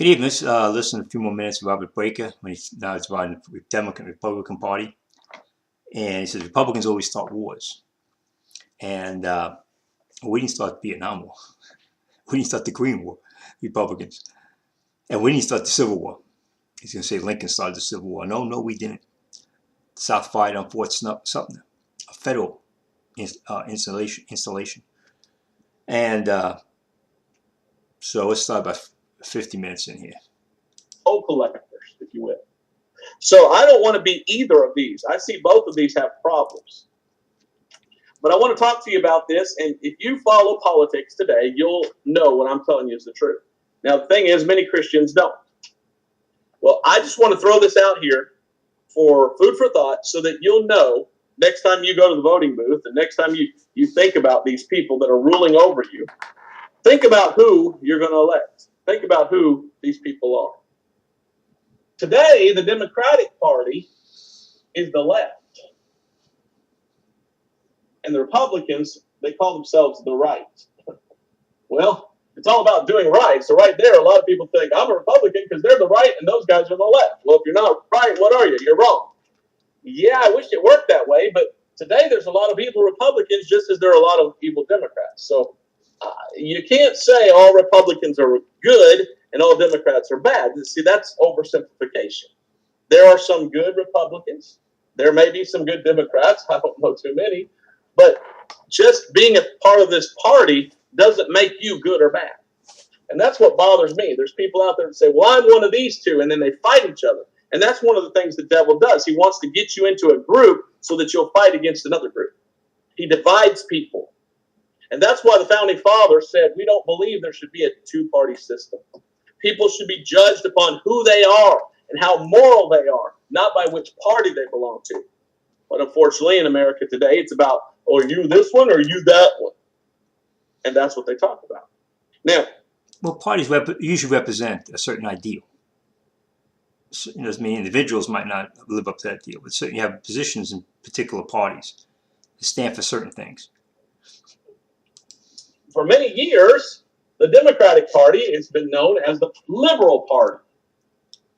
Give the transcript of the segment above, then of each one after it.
Good evening. Let's listen a few more minutes of Robert Breaker when he's now it's about the Democrat Republican Party, and he says Republicans always start wars, and we didn't start the Vietnam War, we didn't start the Korean War, Republicans, and we didn't start the Civil War. He's going to say Lincoln started the Civil War. No, we didn't. The South fired on Fort Sumter, a federal installation, and so let's start about 50 minutes in here. Collectors, if you will. So I don't want to be either of these. I see both of these have problems. But I want to talk to you about this, and if you follow politics today, you'll know what I'm telling you is the truth. Now, the thing is, many Christians don't. Well, I just want to throw this out here for food for thought so that you'll know next time you go to the voting booth and next time you think about these people that are ruling over you, think about who you're going to elect. Think about who these people are. Today, the Democratic Party is the left. And the Republicans, they call themselves the right. Well, it's all about doing right. So right there, a lot of people think, I'm a Republican because they're the right and those guys are the left. Well, if you're not right, what are you? You're wrong. Yeah, I wish it worked that way, but today there's a lot of evil Republicans just as there are a lot of evil Democrats. So you can't say all Republicans are good and all Democrats are bad. See, that's oversimplification. There are some good Republicans. There may be some good Democrats. I don't know too many. But just being a part of this party doesn't make you good or bad. And that's what bothers me. There's people out there that say, well, I'm one of these two, and then they fight each other. And that's one of the things the devil does. He wants to get you into a group so that you'll fight against another group. He divides people. And that's why the Founding Fathers said we don't believe there should be a two-party system. People should be judged upon who they are and how moral they are, not by which party they belong to. But unfortunately, in America today, it's about, oh, are you this one or are you that one? And that's what they talk about. Now, well, parties usually represent a certain ideal. So, it doesn't mean individuals might not live up to that ideal, but certainly you have positions in particular parties that stand for certain things. For many years, the Democratic Party has been known as the liberal party.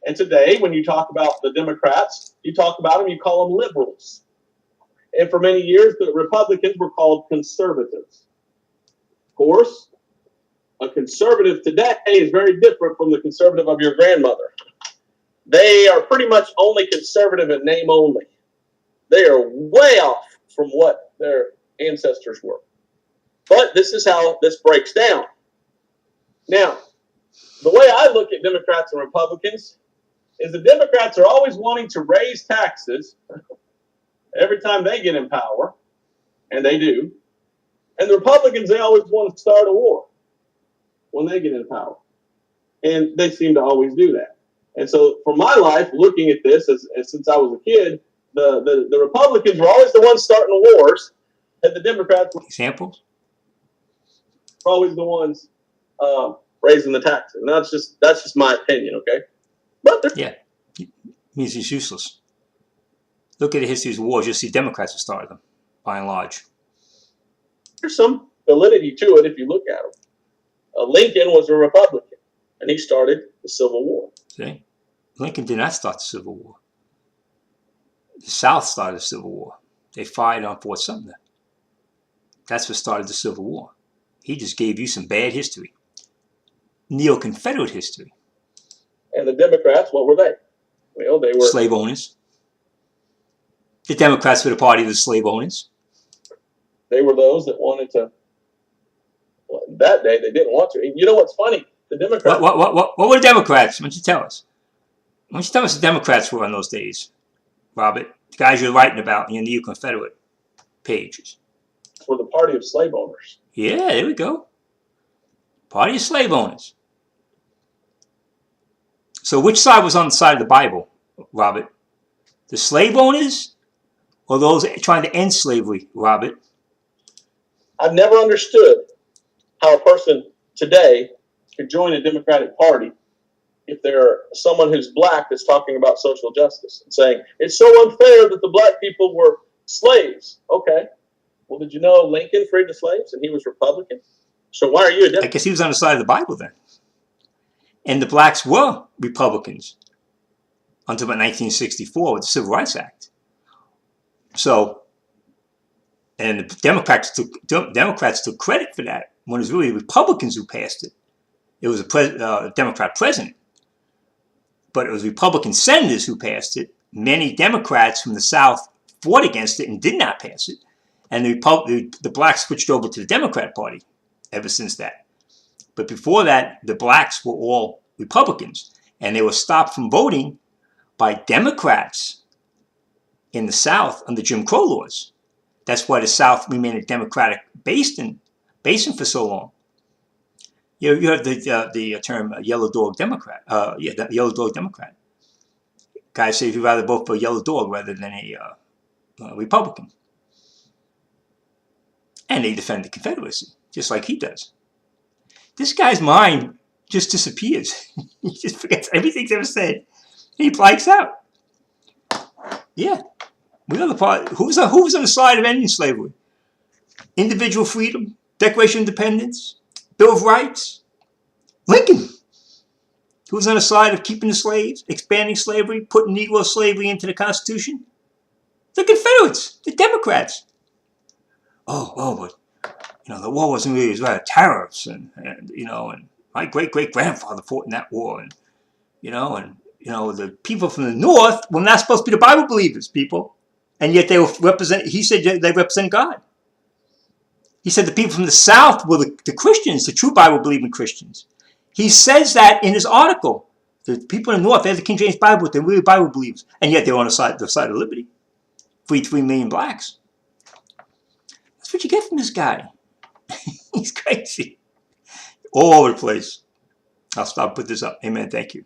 And today, when you talk about the Democrats, you talk about them, you call them liberals. And for many years, the Republicans were called conservatives. Of course, a conservative today is very different from the conservative of your grandmother. They are pretty much only conservative in name only. They are way off from what their ancestors were. But this is how this breaks down. Now, the way I look at Democrats and Republicans is the Democrats are always wanting to raise taxes every time they get in power, and they do. And the Republicans, they always want to start a war when they get in power. And they seem to always do that. And so for my life, looking at this, as since I was a kid, the Republicans were always the ones starting the wars, and the Democrats were Examples? always the ones raising the taxes. And that's just my opinion, okay? But yeah, it means it's useless. Look at the history of wars. You'll see Democrats have started them, by and large. There's some validity to it if you look at them. Lincoln was a Republican, and he started the Civil War. See? Lincoln did not start the Civil War. The South started the Civil War. They fired on Fort Sumter. That's what started the Civil War. He just gave you some bad history. Neo-Confederate history. And the Democrats, what were they? Well, they were slave owners. The Democrats were the party of the slave owners. They were those that wanted to. Well, that day they didn't want to. And you know what's funny? The Democrats. What were the Democrats? Why don't you tell us? Why don't you tell us the Democrats were on those days, Robert? The guys you're writing about in your Neo-Confederate pages. Were the party of slave owners. Yeah, there we go. Party of slave owners. So which side was on the side of the Bible, Robert? The slave owners or those trying to end slavery, Robert? I've never understood how a person today could join a Democratic Party if they're someone who's black that's talking about social justice and saying, it's so unfair that the black people were slaves. Okay. Well, did you know Lincoln freed the slaves and he was Republican? So why are you a Democrat? I guess he was on the side of the Bible then. And the blacks were Republicans until about 1964 with the Civil Rights Act. So, and the Democrats took credit for that when it was really Republicans who passed it. It was a Democrat president, but it was Republican senators who passed it. Many Democrats from the South fought against it and did not pass it. And the blacks switched over to the Democrat Party ever since that. But before that, the blacks were all Republicans, and they were stopped from voting by Democrats in the South under Jim Crow laws. That's why the South remained a Democratic basin for so long. You have the term yellow dog Democrat. The yellow dog Democrat. Guys say you'd rather vote for a yellow dog rather than a Republican. And they defend the Confederacy, just like he does. This guy's mind just disappears. He just forgets everything he's ever said. He blanks out. Yeah. We are the part. Who was on the side of ending slavery? Individual freedom, Declaration of Independence, Bill of Rights. Lincoln. Who was on the side of keeping the slaves, expanding slavery, putting Negro slavery into the Constitution? The Confederates, the Democrats. But the war wasn't really about tariffs, and my great-great-grandfather fought in that war, and the people from the North were not supposed to be the Bible believers, people, and yet they were represent. He said they represent God. He said the people from the South were the Christians, the true Bible believing Christians. He says that in his article. The people in the North, they have the King James Bible, they're really Bible believers, and yet they're on the side of liberty. Freed 3 million blacks. That's what you get from this guy. He's crazy. All over the place. I'll put this up. Amen. Thank you.